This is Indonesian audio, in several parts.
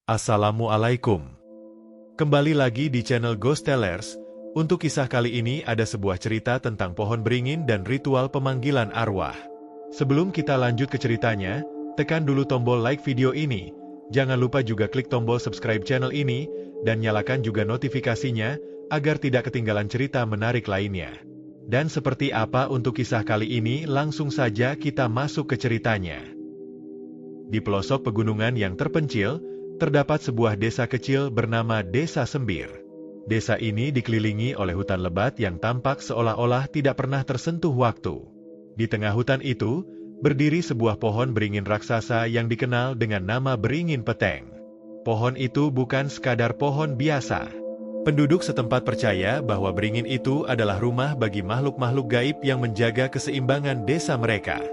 Assalamualaikum. Kembali lagi di channel Ghost Tellers. Untuk kisah kali ini ada sebuah cerita tentang pohon beringin dan ritual pemanggilan arwah. Sebelum kita lanjut ke ceritanya, tekan dulu tombol like video ini. Jangan lupa juga klik tombol subscribe channel ini, dan nyalakan juga notifikasinya, agar tidak ketinggalan cerita menarik lainnya. Dan seperti apa untuk kisah kali ini, langsung saja kita masuk ke ceritanya. Di pelosok pegunungan yang terpencil, terdapat sebuah desa kecil bernama Desa Sembir. Desa ini dikelilingi oleh hutan lebat yang tampak seolah-olah tidak pernah tersentuh waktu. Di tengah hutan itu, berdiri sebuah pohon beringin raksasa yang dikenal dengan nama beringin peteng. Pohon itu bukan sekadar pohon biasa. Penduduk setempat percaya bahwa beringin itu adalah rumah bagi makhluk-makhluk gaib yang menjaga keseimbangan desa mereka.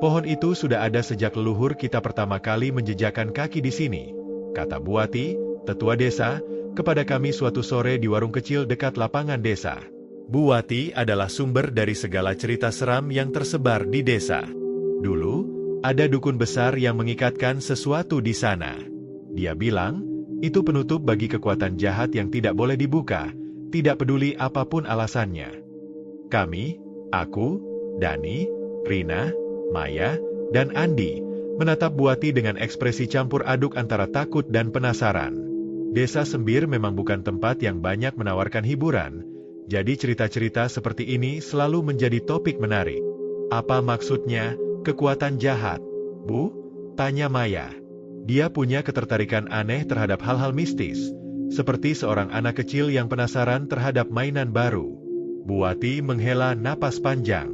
Pohon itu sudah ada sejak leluhur kita pertama kali menjejakkan kaki di sini, kata Buati, tetua desa, kepada kami suatu sore di warung kecil dekat lapangan desa. Buati adalah sumber dari segala cerita seram yang tersebar di desa. Dulu, ada dukun besar yang mengikatkan sesuatu di sana. Dia bilang, itu penutup bagi kekuatan jahat yang tidak boleh dibuka, tidak peduli apapun alasannya. Kami, aku, Dani, Rina, Maya, dan Andi, menatap Buati dengan ekspresi campur aduk antara takut dan penasaran. Desa Sembir memang bukan tempat yang banyak menawarkan hiburan, jadi cerita-cerita seperti ini selalu menjadi topik menarik. Apa maksudnya, kekuatan jahat, Bu? Tanya Maya. Dia punya ketertarikan aneh terhadap hal-hal mistis, seperti seorang anak kecil yang penasaran terhadap mainan baru. Buati menghela napas panjang.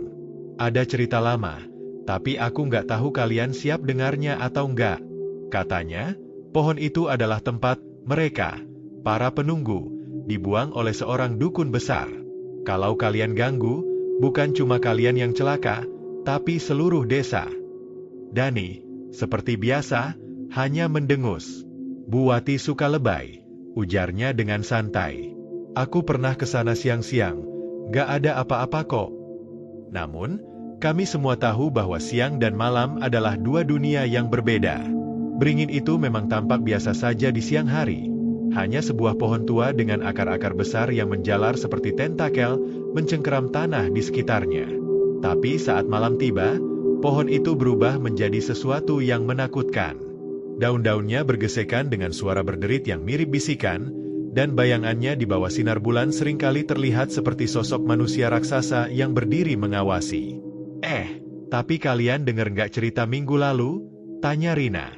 Ada cerita lama, tapi aku nggak tahu kalian siap dengarnya atau enggak. Katanya, pohon itu adalah tempat mereka, para penunggu, dibuang oleh seorang dukun besar. Kalau kalian ganggu, bukan cuma kalian yang celaka, tapi seluruh desa. Dani, seperti biasa, hanya mendengus. Buati suka lebay, ujarnya dengan santai. Aku pernah ke sana siang-siang, nggak ada apa-apa kok. Namun, kami semua tahu bahwa siang dan malam adalah dua dunia yang berbeda. Beringin itu memang tampak biasa saja di siang hari. Hanya sebuah pohon tua dengan akar-akar besar yang menjalar seperti tentakel, mencengkeram tanah di sekitarnya. Tapi saat malam tiba, pohon itu berubah menjadi sesuatu yang menakutkan. Daun-daunnya bergesekan dengan suara berderit yang mirip bisikan, dan bayangannya di bawah sinar bulan seringkali terlihat seperti sosok manusia raksasa yang berdiri mengawasi. Tapi kalian dengar nggak cerita minggu lalu? Tanya Rina.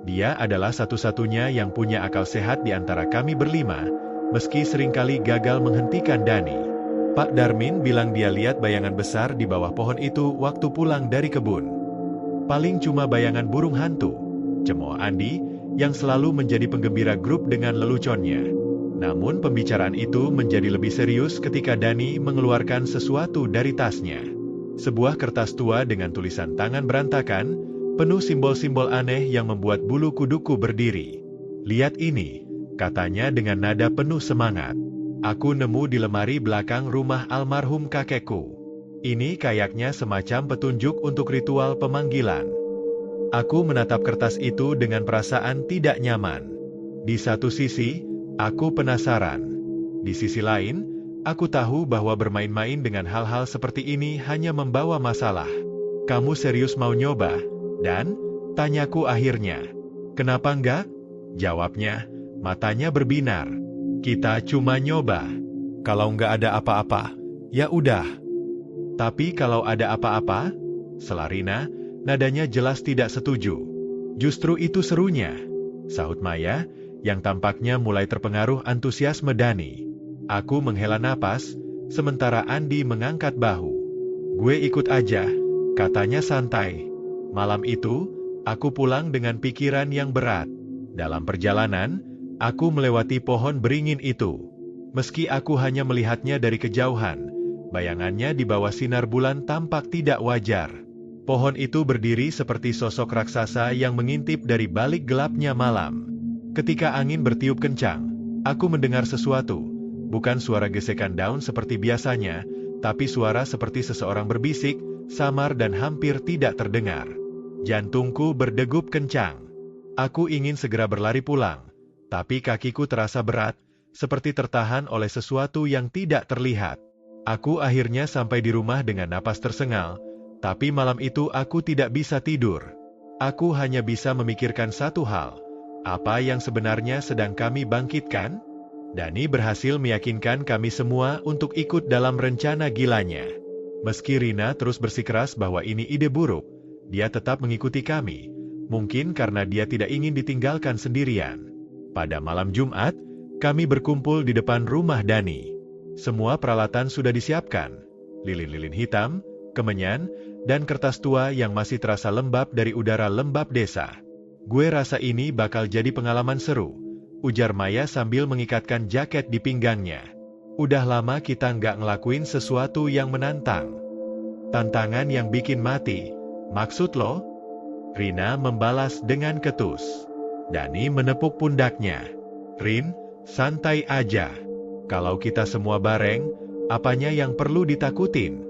Dia adalah satu-satunya yang punya akal sehat di antara kami berlima, meski seringkali gagal menghentikan Dani. Pak Darmin bilang dia lihat bayangan besar di bawah pohon itu waktu pulang dari kebun. Paling cuma bayangan burung hantu, cemooh Andi, yang selalu menjadi penggembira grup dengan leluconnya. Namun pembicaraan itu menjadi lebih serius ketika Dani mengeluarkan sesuatu dari tasnya. Sebuah kertas tua dengan tulisan tangan berantakan, penuh simbol-simbol aneh yang membuat bulu kuduku berdiri. Lihat ini, katanya dengan nada penuh semangat. Aku nemu di lemari belakang rumah almarhum kakekku. Ini kayaknya semacam petunjuk untuk ritual pemanggilan. Aku menatap kertas itu dengan perasaan tidak nyaman. Di satu sisi, aku penasaran. Di sisi lain, aku tahu bahwa bermain-main dengan hal-hal seperti ini hanya membawa masalah. Kamu serius mau nyoba? Dan, tanyaku akhirnya. Kenapa enggak? Jawabnya, matanya berbinar. Kita cuma nyoba. Kalau enggak ada apa-apa, ya udah. Tapi kalau ada apa-apa, Selarina, nadanya jelas tidak setuju. Justru itu serunya, sahut Maya, yang tampaknya mulai terpengaruh antusiasme Dani. Aku menghela napas, sementara Andi mengangkat bahu. Gue ikut aja, katanya santai. Malam itu, aku pulang dengan pikiran yang berat. Dalam perjalanan, aku melewati pohon beringin itu. Meski aku hanya melihatnya dari kejauhan, bayangannya di bawah sinar bulan tampak tidak wajar. Pohon itu berdiri seperti sosok raksasa yang mengintip dari balik gelapnya malam. Ketika angin bertiup kencang, aku mendengar sesuatu. Bukan suara gesekan daun seperti biasanya, tapi suara seperti seseorang berbisik, samar dan hampir tidak terdengar. Jantungku berdegup kencang. Aku ingin segera berlari pulang, Tapi kakiku terasa berat, seperti tertahan oleh sesuatu yang tidak terlihat. Aku akhirnya sampai di rumah dengan napas tersengal, tapi malam itu aku tidak bisa tidur. Aku hanya bisa memikirkan satu hal. Apa yang sebenarnya sedang kami bangkitkan? Dani berhasil meyakinkan kami semua untuk ikut dalam rencana gilanya. Meski Rina terus bersikeras bahwa ini ide buruk, dia tetap mengikuti kami. Mungkin karena dia tidak ingin ditinggalkan sendirian. Pada malam Jumat, kami berkumpul di depan rumah Dani. Semua peralatan sudah disiapkan. Lilin-lilin hitam, kemenyan, dan kertas tua yang masih terasa lembab dari udara lembab desa. Gue rasa ini bakal jadi pengalaman seru, ujar Maya sambil mengikatkan jaket di pinggangnya. Udah lama kita nggak ngelakuin sesuatu yang menantang. Tantangan yang bikin mati, maksud lo? Rina membalas dengan ketus. Dani menepuk pundaknya. Rin, santai aja. Kalau kita semua bareng, apanya yang perlu ditakutin?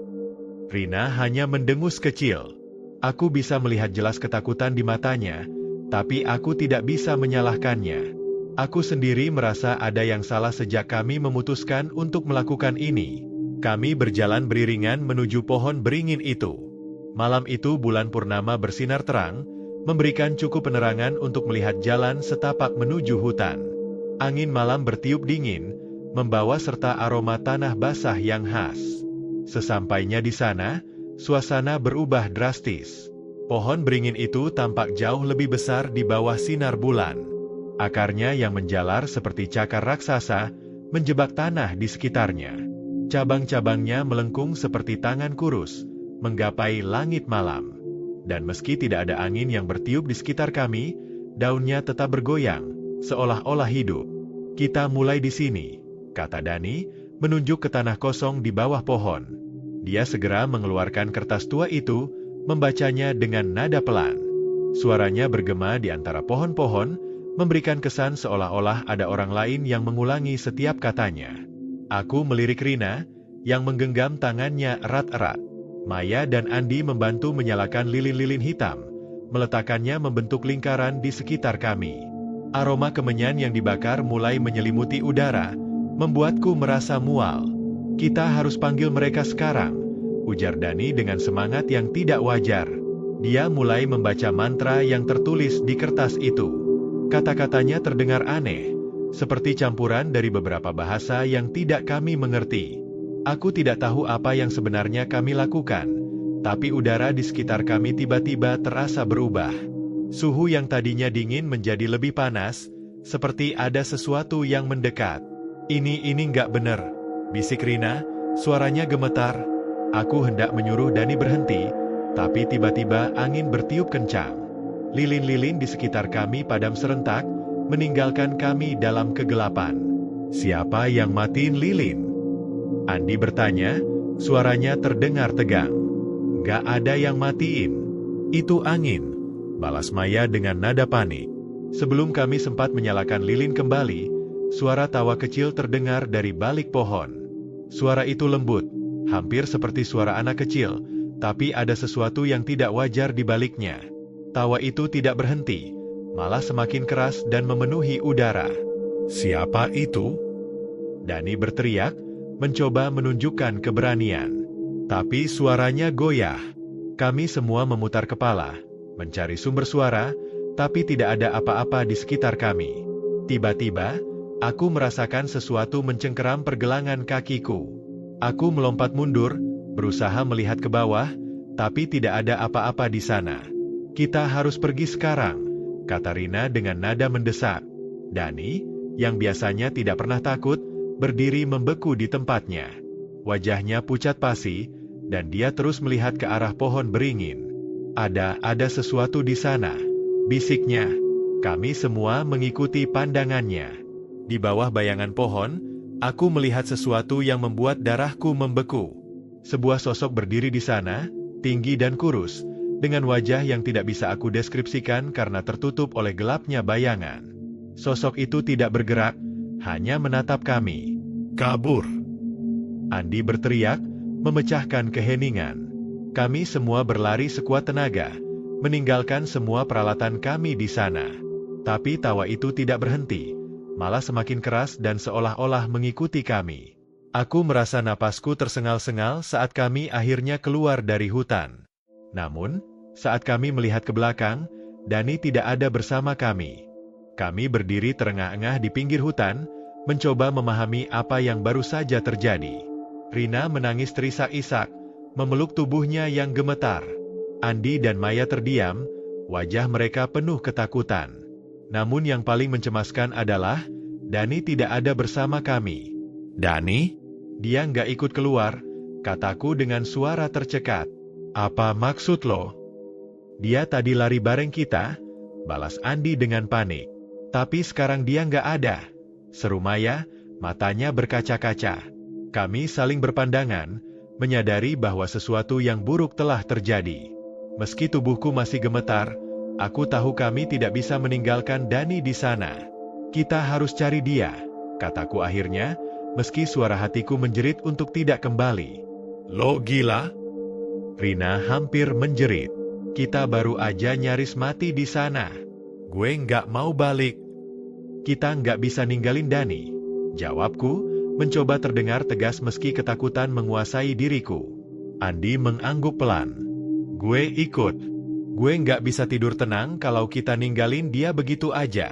Rina hanya mendengus kecil. Aku bisa melihat jelas ketakutan di matanya, tapi aku tidak bisa menyalahkannya. Aku sendiri merasa ada yang salah sejak kami memutuskan untuk melakukan ini. Kami berjalan beriringan menuju pohon beringin itu. Malam itu bulan purnama bersinar terang, memberikan cukup penerangan untuk melihat jalan setapak menuju hutan. Angin malam bertiup dingin, membawa serta aroma tanah basah yang khas. Sesampainya di sana, suasana berubah drastis. Pohon beringin itu tampak jauh lebih besar di bawah sinar bulan. Akarnya yang menjalar seperti cakar raksasa, menjebak tanah di sekitarnya. Cabang-cabangnya melengkung seperti tangan kurus, menggapai langit malam. Dan meski tidak ada angin yang bertiup di sekitar kami, daunnya tetap bergoyang, seolah-olah hidup. Kita mulai di sini, kata Dani, menunjuk ke tanah kosong di bawah pohon. Dia segera mengeluarkan kertas tua itu, membacanya dengan nada pelan. Suaranya bergema di antara pohon-pohon, memberikan kesan seolah-olah ada orang lain yang mengulangi setiap katanya. Aku melirik Rina, yang menggenggam tangannya erat-erat. Maya dan Andi membantu menyalakan lilin-lilin hitam, meletakkannya membentuk lingkaran di sekitar kami. Aroma kemenyan yang dibakar mulai menyelimuti udara, membuatku merasa mual. Kita harus panggil mereka sekarang, ujar Dani dengan semangat yang tidak wajar. Dia mulai membaca mantra yang tertulis di kertas itu. Kata-katanya terdengar aneh, seperti campuran dari beberapa bahasa yang tidak kami mengerti. Aku tidak tahu apa yang sebenarnya kami lakukan, tapi udara di sekitar kami tiba-tiba terasa berubah. Suhu yang tadinya dingin menjadi lebih panas, seperti ada sesuatu yang mendekat. Ini nggak bener, bisik Rina, suaranya gemetar. Aku hendak menyuruh Dani berhenti, tapi tiba-tiba angin bertiup kencang. Lilin-lilin di sekitar kami padam serentak, meninggalkan kami dalam kegelapan. Siapa yang matiin lilin? Andi bertanya, suaranya terdengar tegang. Nggak ada yang matiin. Itu angin, balas Maya dengan nada panik. Sebelum kami sempat menyalakan lilin kembali, suara tawa kecil terdengar dari balik pohon. Suara itu lembut, hampir seperti suara anak kecil, tapi ada sesuatu yang tidak wajar di baliknya. Tawa itu tidak berhenti, malah semakin keras dan memenuhi udara. Siapa itu? Dani berteriak, mencoba menunjukkan keberanian. Tapi suaranya goyah. Kami semua memutar kepala, mencari sumber suara, tapi tidak ada apa-apa di sekitar kami. Tiba-tiba, aku merasakan sesuatu mencengkeram pergelangan kakiku. Aku melompat mundur, berusaha melihat ke bawah, tapi tidak ada apa-apa di sana. Kita harus pergi sekarang, kata Rina dengan nada mendesak. Dani, yang biasanya tidak pernah takut, berdiri membeku di tempatnya. Wajahnya pucat pasi, dan dia terus melihat ke arah pohon beringin. Ada sesuatu di sana, bisiknya. Kami semua mengikuti pandangannya. Di bawah bayangan pohon, aku melihat sesuatu yang membuat darahku membeku. Sebuah sosok berdiri di sana, tinggi dan kurus, dengan wajah yang tidak bisa aku deskripsikan karena tertutup oleh gelapnya bayangan. Sosok itu tidak bergerak, hanya menatap kami. Kabur! Andi berteriak, memecahkan keheningan. Kami semua berlari sekuat tenaga, meninggalkan semua peralatan kami di sana. Tapi tawa itu tidak berhenti, malah semakin keras dan seolah-olah mengikuti kami. Aku merasa napasku tersengal-sengal saat kami akhirnya keluar dari hutan. Namun, saat kami melihat ke belakang, Dani tidak ada bersama kami. Kami berdiri terengah-engah di pinggir hutan, mencoba memahami apa yang baru saja terjadi. Rina menangis terisak-isak, memeluk tubuhnya yang gemetar. Andi dan Maya terdiam, wajah mereka penuh ketakutan. Namun yang paling mencemaskan adalah, Dani tidak ada bersama kami. Dani? Dia nggak ikut keluar, kataku dengan suara tercekat. Apa maksud lo? Dia tadi lari bareng kita, balas Andi dengan panik. Tapi sekarang dia nggak ada, seru Maya, matanya berkaca-kaca. Kami saling berpandangan, menyadari bahwa sesuatu yang buruk telah terjadi. Meski tubuhku masih gemetar, aku tahu kami tidak bisa meninggalkan Dani di sana. Kita harus cari dia, kataku akhirnya, meski suara hatiku menjerit untuk tidak kembali. Lo gila? Rina hampir menjerit. Kita baru aja nyaris mati di sana. Gue nggak mau balik. Kita nggak bisa ninggalin Dani, jawabku, mencoba terdengar tegas meski ketakutan menguasai diriku. Andi mengangguk pelan. Gue ikut. Gue nggak bisa tidur tenang kalau kita ninggalin dia begitu aja.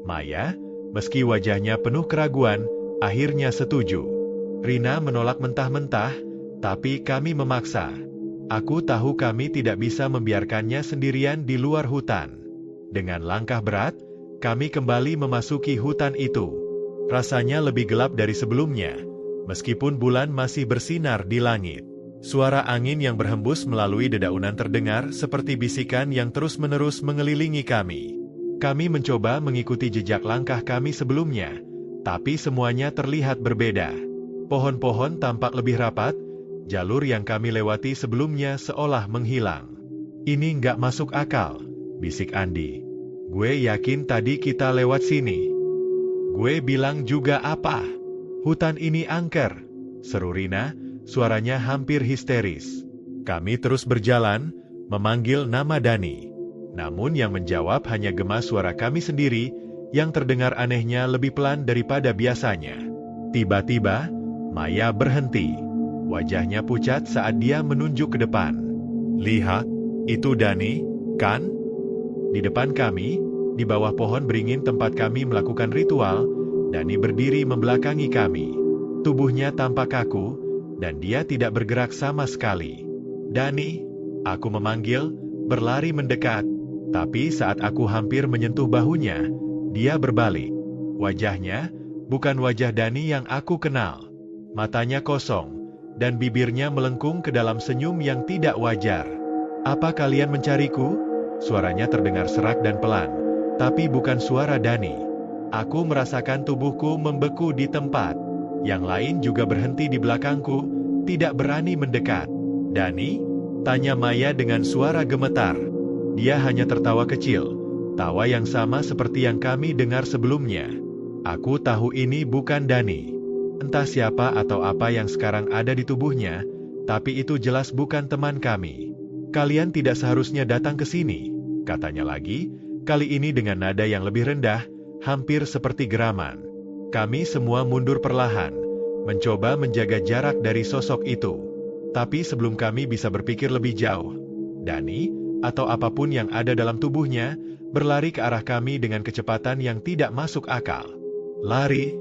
Maya, meski wajahnya penuh keraguan, akhirnya setuju. Rina menolak mentah-mentah, tapi kami memaksa. Aku tahu kami tidak bisa membiarkannya sendirian di luar hutan. Dengan langkah berat, kami kembali memasuki hutan itu. Rasanya lebih gelap dari sebelumnya, meskipun bulan masih bersinar di langit. Suara angin yang berhembus melalui dedaunan terdengar seperti bisikan yang terus-menerus mengelilingi kami. Kami mencoba mengikuti jejak langkah kami sebelumnya, tapi semuanya terlihat berbeda. Pohon-pohon tampak lebih rapat, jalur yang kami lewati sebelumnya seolah menghilang. Ini nggak masuk akal, bisik Andi. Gue yakin tadi kita lewat sini. Gue bilang juga apa? Hutan ini angker, seru Rina, suaranya hampir histeris. Kami terus berjalan, memanggil nama Dani. Namun yang menjawab hanya gema suara kami sendiri, yang terdengar anehnya lebih pelan daripada biasanya. Tiba-tiba, Maya berhenti. Wajahnya pucat saat dia menunjuk ke depan. Lihat, itu Dani, kan? Di depan kami, di bawah pohon beringin tempat kami melakukan ritual, Dani berdiri membelakangi kami. Tubuhnya tampak kaku, dan dia tidak bergerak sama sekali. Dani, aku memanggil, berlari mendekat. Tapi saat aku hampir menyentuh bahunya, dia berbalik. Wajahnya, bukan wajah Dani yang aku kenal. Matanya kosong, dan bibirnya melengkung ke dalam senyum yang tidak wajar. Apa kalian mencariku? Suaranya terdengar serak dan pelan, tapi bukan suara Dani. Aku merasakan tubuhku membeku di tempat. Yang lain juga berhenti di belakangku, tidak berani mendekat. Dani? Tanya Maya dengan suara gemetar. Dia hanya tertawa kecil, tawa yang sama seperti yang kami dengar sebelumnya. Aku tahu ini bukan Dani. Entah siapa atau apa yang sekarang ada di tubuhnya, tapi itu jelas bukan teman kami. Kalian tidak seharusnya datang ke sini, katanya lagi, kali ini dengan nada yang lebih rendah, hampir seperti geraman. Kami semua mundur perlahan, mencoba menjaga jarak dari sosok itu. Tapi sebelum kami bisa berpikir lebih jauh, Dani, atau apapun yang ada dalam tubuhnya, berlari ke arah kami dengan kecepatan yang tidak masuk akal. Lari,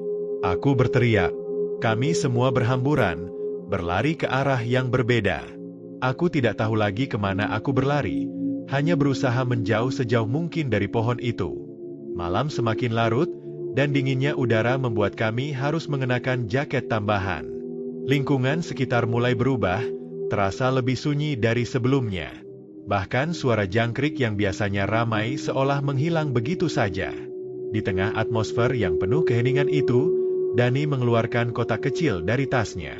aku berteriak. Kami semua berhamburan, berlari ke arah yang berbeda. Aku tidak tahu lagi kemana aku berlari, hanya berusaha menjauh sejauh mungkin dari pohon itu. Malam semakin larut, dan dinginnya udara membuat kami harus mengenakan jaket tambahan. Lingkungan sekitar mulai berubah, terasa lebih sunyi dari sebelumnya. Bahkan suara jangkrik yang biasanya ramai seolah menghilang begitu saja. Di tengah atmosfer yang penuh keheningan itu, Dani mengeluarkan kotak kecil dari tasnya.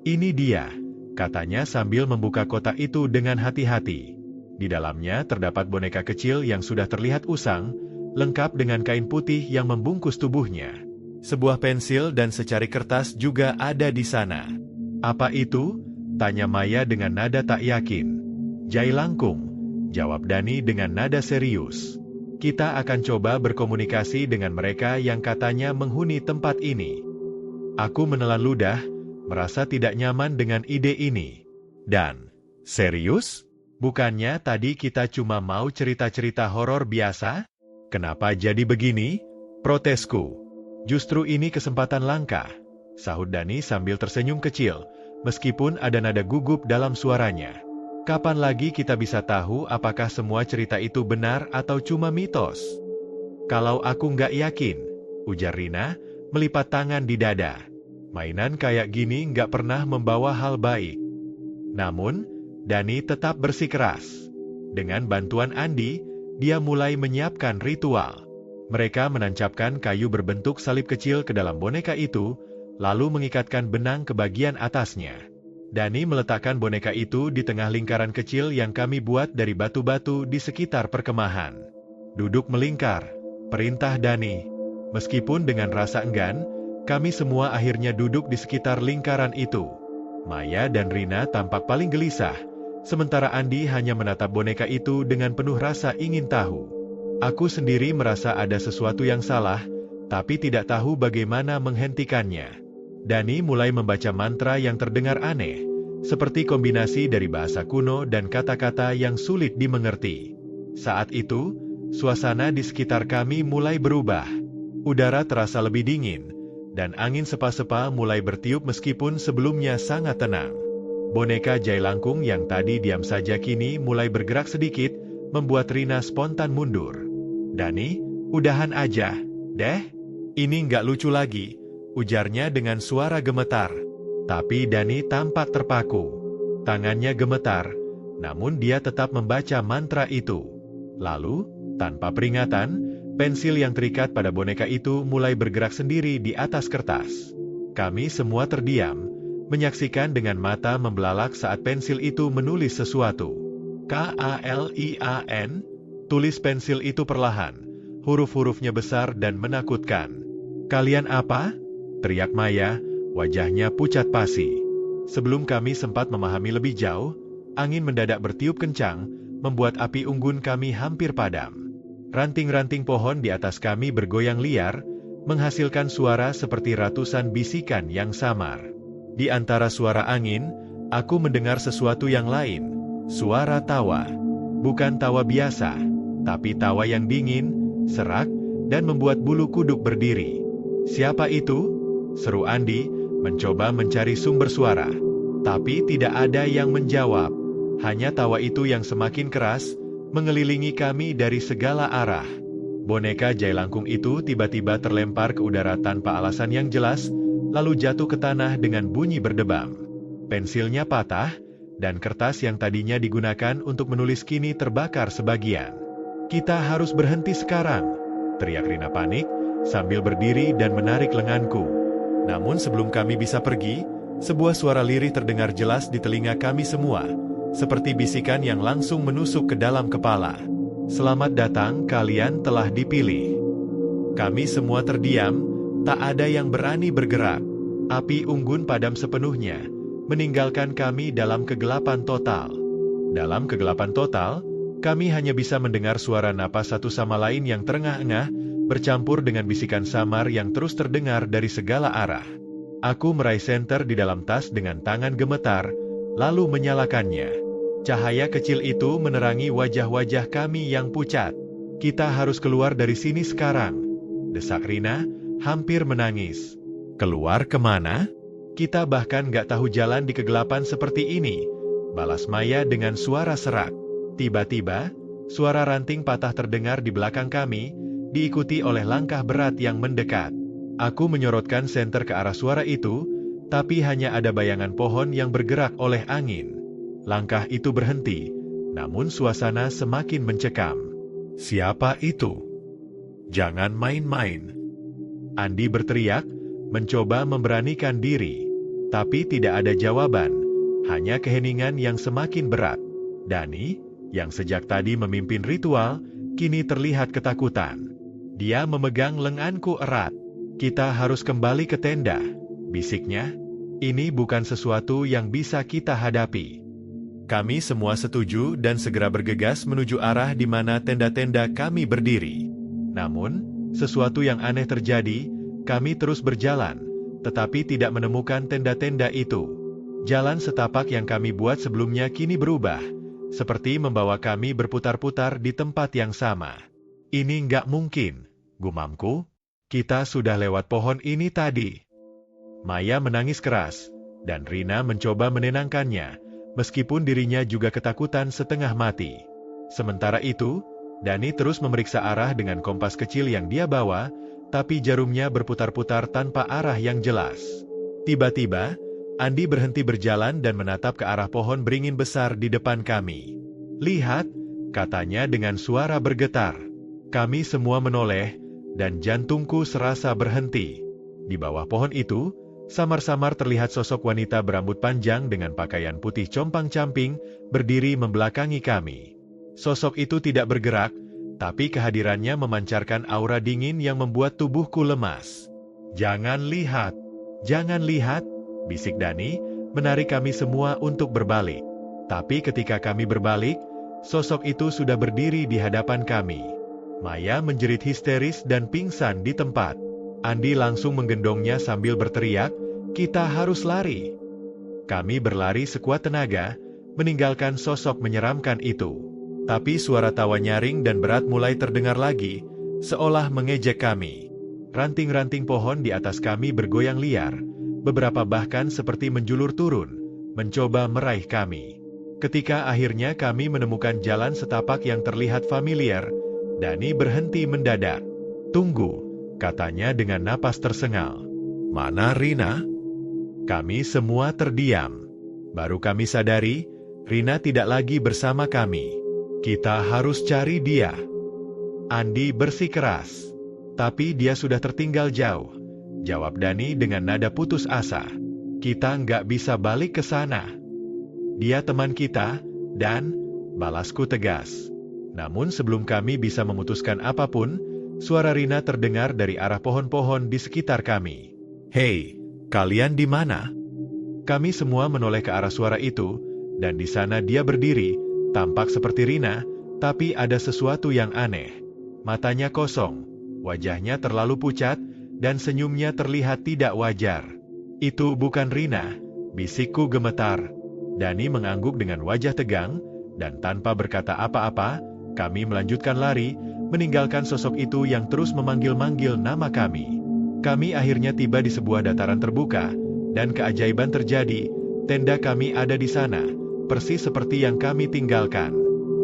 Ini dia, katanya sambil membuka kotak itu dengan hati-hati. Di dalamnya terdapat boneka kecil yang sudah terlihat usang, lengkap dengan kain putih yang membungkus tubuhnya. Sebuah pensil dan secari kertas juga ada di sana. Apa itu? Tanya Maya dengan nada tak yakin. Jai langkung, jawab Dani dengan nada serius. Kita akan coba berkomunikasi dengan mereka yang katanya menghuni tempat ini. Aku menelan ludah, merasa tidak nyaman dengan ide ini. Dan, serius? Bukannya tadi kita cuma mau cerita-cerita horor biasa? Kenapa jadi begini? Protesku. Justru ini kesempatan langka, sahut Dani sambil tersenyum kecil, meskipun ada nada gugup dalam suaranya. Kapan lagi kita bisa tahu apakah semua cerita itu benar atau cuma mitos? Kalau aku nggak yakin, ujar Rina, melipat tangan di dada. Mainan kayak gini nggak pernah membawa hal baik. Namun, Dani tetap bersikeras. Dengan bantuan Andi, dia mulai menyiapkan ritual. Mereka menancapkan kayu berbentuk salib kecil ke dalam boneka itu, lalu mengikatkan benang ke bagian atasnya. Dani meletakkan boneka itu di tengah lingkaran kecil yang kami buat dari batu-batu di sekitar perkemahan. Duduk melingkar, perintah Dani. Meskipun dengan rasa enggan, kami semua akhirnya duduk di sekitar lingkaran itu. Maya dan Rina tampak paling gelisah, sementara Andi hanya menatap boneka itu dengan penuh rasa ingin tahu. Aku sendiri merasa ada sesuatu yang salah, tapi tidak tahu bagaimana menghentikannya. Dani mulai membaca mantra yang terdengar aneh, seperti kombinasi dari bahasa kuno dan kata-kata yang sulit dimengerti. Saat itu, suasana di sekitar kami mulai berubah. Udara terasa lebih dingin, dan angin sepa-sepa mulai bertiup meskipun sebelumnya sangat tenang. Boneka Jailangkung yang tadi diam saja kini mulai bergerak sedikit, membuat Rina spontan mundur. Dani, udahan aja, deh. Ini nggak lucu lagi, ujarnya dengan suara gemetar. Tapi Dani tampak terpaku. Tangannya gemetar, namun dia tetap membaca mantra itu. Lalu, tanpa peringatan, pensil yang terikat pada boneka itu mulai bergerak sendiri di atas kertas. Kami semua terdiam, menyaksikan dengan mata membelalak saat pensil itu menulis sesuatu. K-A-L-I-A-N, tulis pensil itu perlahan. Huruf-hurufnya besar dan menakutkan. Kalian apa? Teriak Maya, wajahnya pucat pasi. Sebelum kami sempat memahami lebih jauh, angin mendadak bertiup kencang, membuat api unggun kami hampir padam. Ranting-ranting pohon di atas kami bergoyang liar, menghasilkan suara seperti ratusan bisikan yang samar. Di antara suara angin, aku mendengar sesuatu yang lain, suara tawa. Bukan tawa biasa, tapi tawa yang dingin, serak, dan membuat bulu kuduk berdiri. Siapa itu? Seru Andi, mencoba mencari sumber suara. Tapi tidak ada yang menjawab. Hanya tawa itu yang semakin keras, mengelilingi kami dari segala arah. Boneka Jailangkung itu tiba-tiba terlempar ke udara tanpa alasan yang jelas, lalu jatuh ke tanah dengan bunyi berdebam. Pensilnya patah, dan kertas yang tadinya digunakan untuk menulis kini terbakar sebagian. Kita harus berhenti sekarang, teriak Rina panik, sambil berdiri dan menarik lenganku. Namun sebelum kami bisa pergi, sebuah suara lirih terdengar jelas di telinga kami semua, seperti bisikan yang langsung menusuk ke dalam kepala. Selamat datang, kalian telah dipilih. Kami semua terdiam, tak ada yang berani bergerak. Api unggun padam sepenuhnya, meninggalkan kami dalam kegelapan total. Dalam kegelapan total, kami hanya bisa mendengar suara napas satu sama lain yang terengah-engah, bercampur dengan bisikan samar yang terus terdengar dari segala arah. Aku meraih senter di dalam tas dengan tangan gemetar, lalu menyalakannya. Cahaya kecil itu menerangi wajah-wajah kami yang pucat. Kita harus keluar dari sini sekarang, desak Rina, hampir menangis. Keluar kemana? Kita bahkan gak tahu jalan di kegelapan seperti ini, balas Maya dengan suara serak. Tiba-tiba, suara ranting patah terdengar di belakang kami, diikuti oleh langkah berat yang mendekat. Aku menyorotkan senter ke arah suara itu, tapi hanya ada bayangan pohon yang bergerak oleh angin. Langkah itu berhenti, namun suasana semakin mencekam. Siapa itu? Jangan main-main. Andi berteriak, mencoba memberanikan diri. Tapi tidak ada jawaban, hanya keheningan yang semakin berat. Dani, yang sejak tadi memimpin ritual, kini terlihat ketakutan. Dia memegang lenganku erat. Kita harus kembali ke tenda, bisiknya. Ini bukan sesuatu yang bisa kita hadapi. Kami semua setuju dan segera bergegas menuju arah di mana tenda-tenda kami berdiri. Namun, sesuatu yang aneh terjadi, kami terus berjalan, tetapi tidak menemukan tenda-tenda itu. Jalan setapak yang kami buat sebelumnya kini berubah, seperti membawa kami berputar-putar di tempat yang sama. Ini nggak mungkin, gumamku. Kita sudah lewat pohon ini tadi. Maya menangis keras, dan Rina mencoba menenangkannya, meskipun dirinya juga ketakutan setengah mati. Sementara itu, Dani terus memeriksa arah dengan kompas kecil yang dia bawa, tapi jarumnya berputar-putar tanpa arah yang jelas. Tiba-tiba, Andi berhenti berjalan dan menatap ke arah pohon beringin besar di depan kami. "Lihat," katanya dengan suara bergetar. Kami semua menoleh, dan jantungku serasa berhenti. Di bawah pohon itu, samar-samar terlihat sosok wanita berambut panjang dengan pakaian putih compang-camping, berdiri membelakangi kami. Sosok itu tidak bergerak, tapi kehadirannya memancarkan aura dingin yang membuat tubuhku lemas. "Jangan lihat, jangan lihat," bisik Dani, menarik kami semua untuk berbalik. Tapi ketika kami berbalik, sosok itu sudah berdiri di hadapan kami. Maya menjerit histeris dan pingsan di tempat. Andi langsung menggendongnya sambil berteriak, "Kita harus lari." Kami berlari sekuat tenaga, meninggalkan sosok menyeramkan itu. Tapi suara tawa nyaring dan berat mulai terdengar lagi, seolah mengejek kami. Ranting-ranting pohon di atas kami bergoyang liar, beberapa bahkan seperti menjulur turun, mencoba meraih kami. Ketika akhirnya kami menemukan jalan setapak yang terlihat familiar, Dani berhenti mendadak. "Tunggu," katanya dengan napas tersengal. "Mana Rina?" Kami semua terdiam. Baru kami sadari, Rina tidak lagi bersama kami. "Kita harus cari dia." Andi bersikeras. "Tapi dia sudah tertinggal jauh," jawab Dani dengan nada putus asa. "Kita nggak bisa balik ke sana. Dia teman kita, dan," balasku tegas. Namun sebelum kami bisa memutuskan apapun, suara Rina terdengar dari arah pohon-pohon di sekitar kami. "Hei, kalian di mana?" Kami semua menoleh ke arah suara itu, dan di sana dia berdiri, tampak seperti Rina, tapi ada sesuatu yang aneh. Matanya kosong, wajahnya terlalu pucat, dan senyumnya terlihat tidak wajar. "Itu bukan Rina," bisikku gemetar. Dani mengangguk dengan wajah tegang, dan tanpa berkata apa-apa, kami melanjutkan lari, meninggalkan sosok itu yang terus memanggil-manggil nama kami. Kami akhirnya tiba di sebuah dataran terbuka, dan keajaiban terjadi, tenda kami ada di sana, persis seperti yang kami tinggalkan.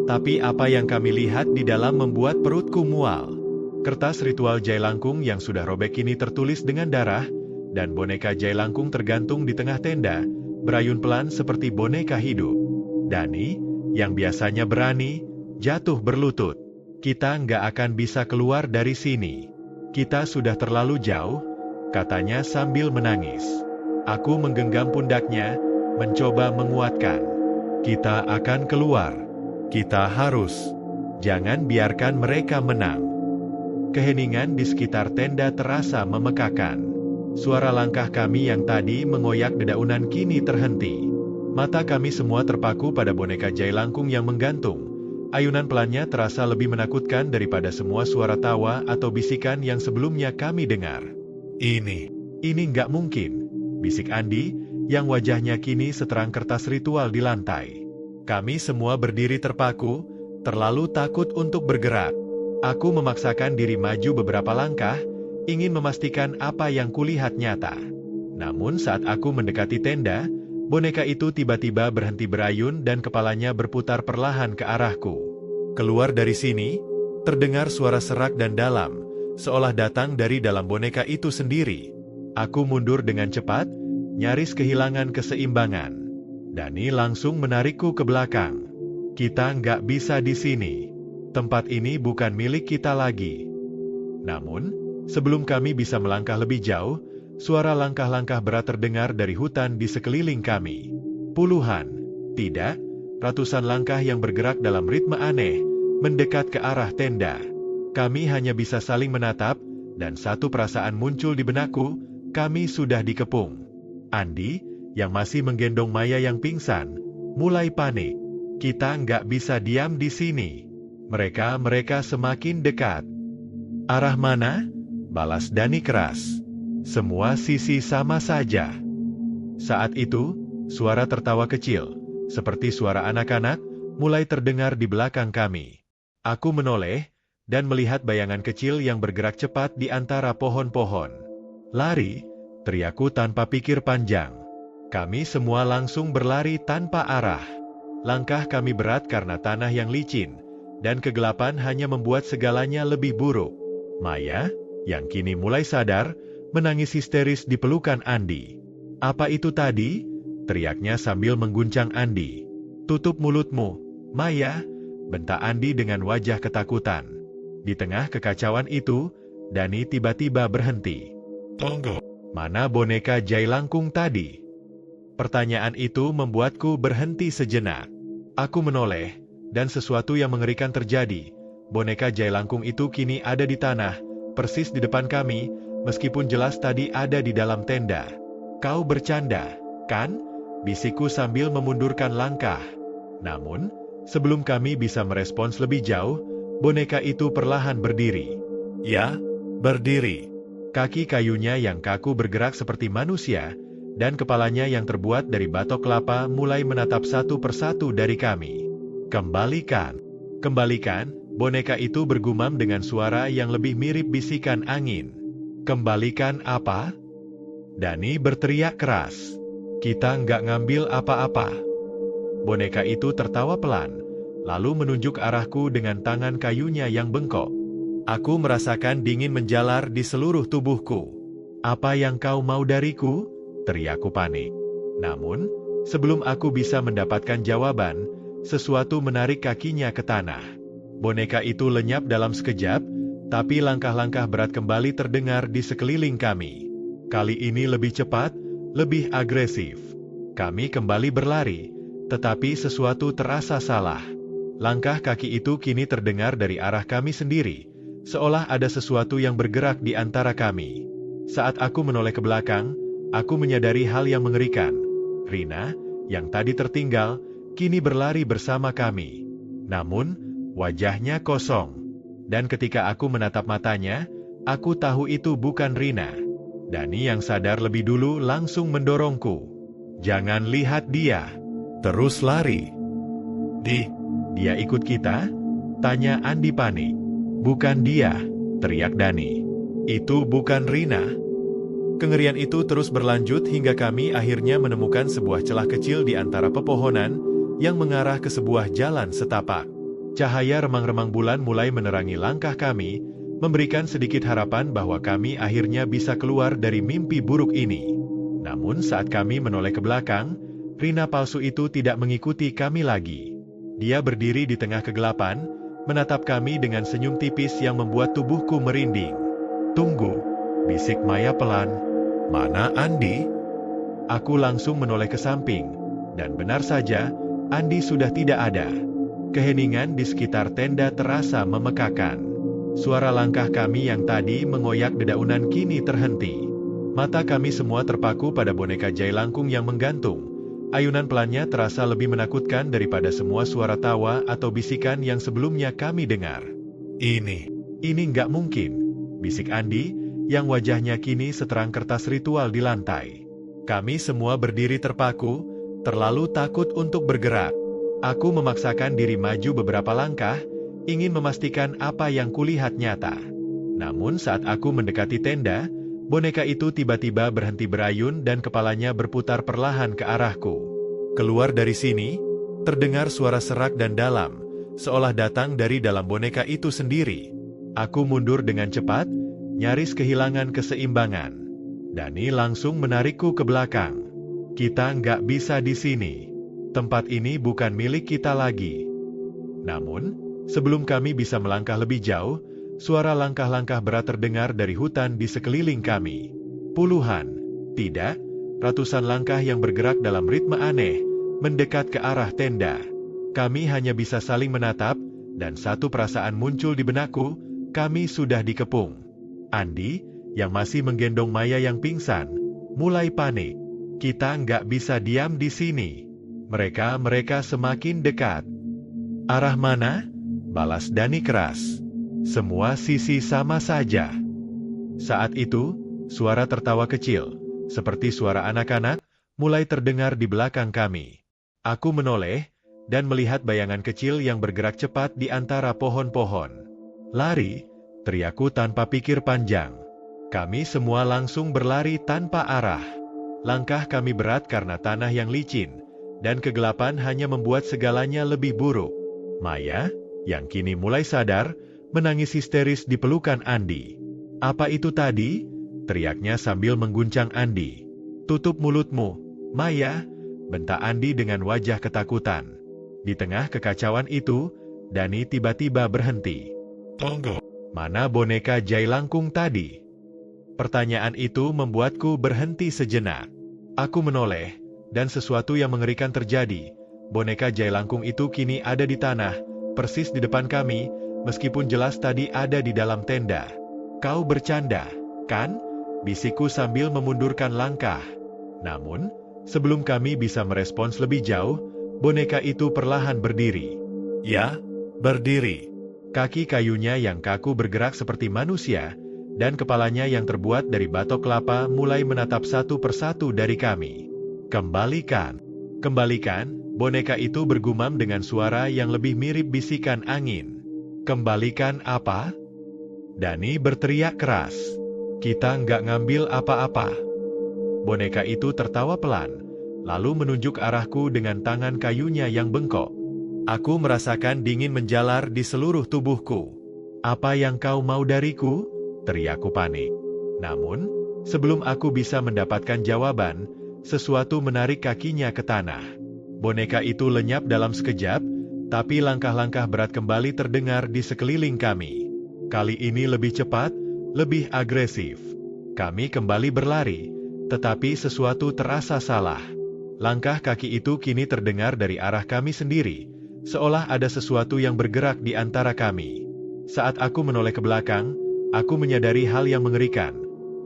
Tapi apa yang kami lihat di dalam membuat perutku mual. Kertas ritual Jailangkung yang sudah robek kini tertulis dengan darah, dan boneka Jailangkung tergantung di tengah tenda, berayun pelan seperti boneka hidup. Dani, yang biasanya berani, jatuh berlutut. "Kita nggak akan bisa keluar dari sini. Kita sudah terlalu jauh," katanya sambil menangis. Aku menggenggam pundaknya, mencoba menguatkan. "Kita akan keluar. Kita harus. Jangan biarkan mereka menang." Keheningan di sekitar tenda terasa memekakan. Suara langkah kami yang tadi mengoyak dedaunan kini terhenti. Mata kami semua terpaku pada boneka Jailangkung yang menggantung. Ayunan pelannya terasa lebih menakutkan daripada semua suara tawa atau bisikan yang sebelumnya kami dengar. Ini nggak mungkin," bisik Andi, yang wajahnya kini seterang kertas ritual di lantai. Kami semua berdiri terpaku, terlalu takut untuk bergerak. Aku memaksakan diri maju beberapa langkah, ingin memastikan apa yang kulihat nyata. Namun saat aku mendekati tenda, boneka itu tiba-tiba berhenti berayun dan kepalanya berputar perlahan ke arahku. Keluar dari sini, terdengar suara serak dan dalam, seolah datang dari dalam boneka itu sendiri. Aku mundur dengan cepat, nyaris kehilangan keseimbangan. Dani langsung menarikku ke belakang. "Kita nggak bisa di sini. Tempat ini bukan milik kita lagi." Namun, sebelum kami bisa melangkah lebih jauh, suara langkah-langkah berat terdengar dari hutan di sekeliling kami. Puluhan, tidak, ratusan langkah yang bergerak dalam ritme aneh, mendekat ke arah tenda. Kami hanya bisa saling menatap, dan satu perasaan muncul di benakku, kami sudah dikepung. Andi, yang masih menggendong Maya yang pingsan, mulai panik. Kita nggak bisa diam di sini. Mereka semakin dekat. Arah mana? Balas Dani keras. Semua sisi sama saja. Saat itu, suara tertawa kecil, seperti suara anak-anak, mulai terdengar di belakang kami. Aku menoleh, dan melihat bayangan kecil yang bergerak cepat di antara pohon-pohon. Lari, teriakku tanpa pikir panjang. Kami semua langsung berlari tanpa arah. Langkah kami berat karena tanah yang licin, dan kegelapan hanya membuat segalanya lebih buruk. Maya, yang kini mulai sadar, menangis histeris di pelukan Andi. "Apa itu tadi?" teriaknya sambil mengguncang Andi. "Tutup mulutmu, Maya," bentak Andi dengan wajah ketakutan. Di tengah kekacauan itu, Dani tiba-tiba berhenti. Tunggu. "Mana boneka Jailangkung tadi?" Pertanyaan itu membuatku berhenti sejenak. Aku menoleh, dan sesuatu yang mengerikan terjadi. Boneka Jailangkung itu kini ada di tanah, persis di depan kami, meskipun jelas tadi ada di dalam tenda. "Kau bercanda, kan?" bisikku sambil memundurkan langkah. Namun, sebelum kami bisa merespons lebih jauh, boneka itu perlahan berdiri. Ya, berdiri. Kaki kayunya yang kaku bergerak seperti manusia, dan kepalanya yang terbuat dari batok kelapa mulai menatap satu persatu dari kami. "Kembalikan! Kembalikan!" boneka itu bergumam dengan suara yang lebih mirip bisikan angin. "Kembalikan apa?" Dani berteriak keras. "Kita nggak ngambil apa-apa." Boneka itu tertawa pelan, lalu menunjuk arahku dengan tangan kayunya yang bengkok. Aku merasakan dingin menjalar di seluruh tubuhku. "Apa yang kau mau dariku?" teriakku panik. Namun, sebelum aku bisa mendapatkan jawaban, sesuatu menarik kakinya ke tanah. Boneka itu lenyap dalam sekejap, tapi langkah-langkah berat kembali terdengar di sekeliling kami. Kali ini lebih cepat, lebih agresif. Kami kembali berlari, tetapi sesuatu terasa salah. Langkah kaki itu kini terdengar dari arah kami sendiri, seolah ada sesuatu yang bergerak di antara kami. Saat aku menoleh ke belakang, aku menyadari hal yang mengerikan. Rina, yang tadi tertinggal, kini berlari bersama kami. Namun, wajahnya kosong. Dan ketika aku menatap matanya, aku tahu itu bukan Rina. Dani yang sadar lebih dulu langsung mendorongku. "Jangan lihat dia. Terus lari." Dia ikut kita?" tanya Andi panik. "Bukan dia," teriak Dani. "Itu bukan Rina." Kengerian itu terus berlanjut hingga kami akhirnya menemukan sebuah celah kecil di antara pepohonan yang mengarah ke sebuah jalan setapak. Cahaya remang-remang bulan mulai menerangi langkah kami, memberikan sedikit harapan bahwa kami akhirnya bisa keluar dari mimpi buruk ini. Namun saat kami menoleh ke belakang, Rina palsu itu tidak mengikuti kami lagi. Dia berdiri di tengah kegelapan, menatap kami dengan senyum tipis yang membuat tubuhku merinding. "Tunggu," bisik Maya pelan. "Mana Andi?" Aku langsung menoleh ke samping, dan benar saja, Andi sudah tidak ada. Keheningan di sekitar tenda terasa memekakan. Suara langkah kami yang tadi mengoyak dedaunan kini terhenti. Mata kami semua terpaku pada boneka Jailangkung yang menggantung. Ayunan pelannya terasa lebih menakutkan daripada semua suara tawa atau bisikan yang sebelumnya kami dengar. Ini nggak mungkin," bisik Andi, yang wajahnya kini seterang kertas ritual di lantai. Kami semua berdiri terpaku, terlalu takut untuk bergerak. Aku memaksakan diri maju beberapa langkah, ingin memastikan apa yang kulihat nyata. Namun saat aku mendekati tenda, boneka itu tiba-tiba berhenti berayun dan kepalanya berputar perlahan ke arahku. Keluar dari sini, terdengar suara serak dan dalam, seolah datang dari dalam boneka itu sendiri. Aku mundur dengan cepat, nyaris kehilangan keseimbangan. Dani langsung menarikku ke belakang. "Kita nggak bisa di sini. Tempat ini bukan milik kita lagi." Namun, sebelum kami bisa melangkah lebih jauh, suara langkah-langkah berat terdengar dari hutan di sekeliling kami. Puluhan, tidak, ratusan langkah yang bergerak dalam ritme aneh, mendekat ke arah tenda. Kami hanya bisa saling menatap, dan satu perasaan muncul di benakku, kami sudah dikepung. Andi, yang masih menggendong Maya yang pingsan, mulai panik. "Kita nggak bisa diam di sini." Mereka semakin dekat. Arah mana? Balas Dani keras. Semua sisi sama saja. Saat itu, suara tertawa kecil, seperti suara anak-anak, mulai terdengar di belakang kami. Aku menoleh, dan melihat bayangan kecil yang bergerak cepat di antara pohon-pohon. Lari, teriakku tanpa pikir panjang. Kami semua langsung berlari tanpa arah. Langkah kami berat karena tanah yang licin, dan kegelapan hanya membuat segalanya lebih buruk. Maya, yang kini mulai sadar, menangis histeris di pelukan Andi. "Apa itu tadi?" teriaknya sambil mengguncang Andi. "Tutup mulutmu, Maya," bentak Andi dengan wajah ketakutan. Di tengah kekacauan itu, Dani tiba-tiba berhenti. Tunggu. "Mana boneka Jailangkung tadi?" Pertanyaan itu membuatku berhenti sejenak. Aku menoleh, dan sesuatu yang mengerikan terjadi. Boneka Jailangkung itu kini ada di tanah, persis di depan kami, meskipun jelas tadi ada di dalam tenda. "Kau bercanda, kan?" bisikku sambil memundurkan langkah. Namun, sebelum kami bisa merespons lebih jauh, boneka itu perlahan berdiri. Ya, berdiri. Kaki kayunya yang kaku bergerak seperti manusia, dan kepalanya yang terbuat dari batok kelapa mulai menatap satu persatu dari kami. "Kembalikan! Kembalikan!" boneka itu bergumam dengan suara yang lebih mirip bisikan angin. "Kembalikan apa?" Dani berteriak keras. "Kita nggak ngambil apa-apa." Boneka itu tertawa pelan, lalu menunjuk arahku dengan tangan kayunya yang bengkok. Aku merasakan dingin menjalar di seluruh tubuhku. "Apa yang kau mau dariku?" teriakku panik. Namun, sebelum aku bisa mendapatkan jawaban, sesuatu menarik kakinya ke tanah. Boneka itu lenyap dalam sekejap, tapi langkah-langkah berat kembali terdengar di sekeliling kami. Kali ini lebih cepat, lebih agresif. Kami kembali berlari, tetapi sesuatu terasa salah. Langkah kaki itu kini terdengar dari arah kami sendiri, seolah ada sesuatu yang bergerak di antara kami. Saat aku menoleh ke belakang, aku menyadari hal yang mengerikan.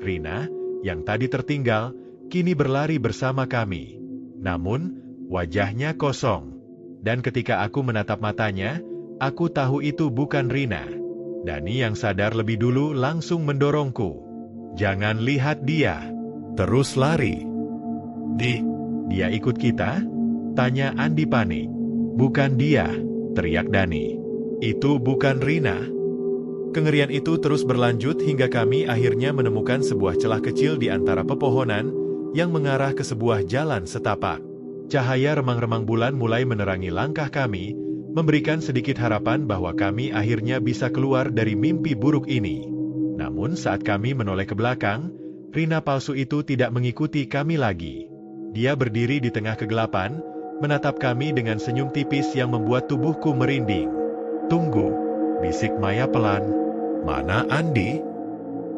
Rina, yang tadi tertinggal, kini berlari bersama kami. Namun, wajahnya kosong. Dan ketika aku menatap matanya, aku tahu itu bukan Rina. Dani yang sadar lebih dulu langsung mendorongku. "Jangan lihat dia. Terus lari." Dia ikut kita?" tanya Andi panik. "Bukan dia," teriak Dani. "Itu bukan Rina." Kengerian itu terus berlanjut hingga kami akhirnya menemukan sebuah celah kecil di antara pepohonan yang mengarah ke sebuah jalan setapak. Cahaya remang-remang bulan mulai menerangi langkah kami, memberikan sedikit harapan bahwa kami akhirnya bisa keluar dari mimpi buruk ini. Namun saat kami menoleh ke belakang, Rina palsu itu tidak mengikuti kami lagi. Dia berdiri di tengah kegelapan, menatap kami dengan senyum tipis yang membuat tubuhku merinding. "Tunggu," bisik Maya pelan. "Mana Andi?"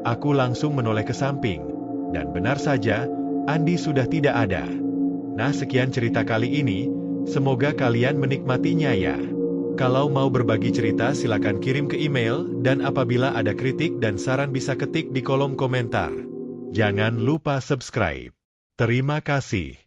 Aku langsung menoleh ke samping, dan benar saja, Andi sudah tidak ada. Nah, sekian cerita kali ini, semoga kalian menikmatinya ya. Kalau mau berbagi cerita silakan kirim ke email, dan apabila ada kritik dan saran bisa ketik di kolom komentar. Jangan lupa subscribe. Terima kasih.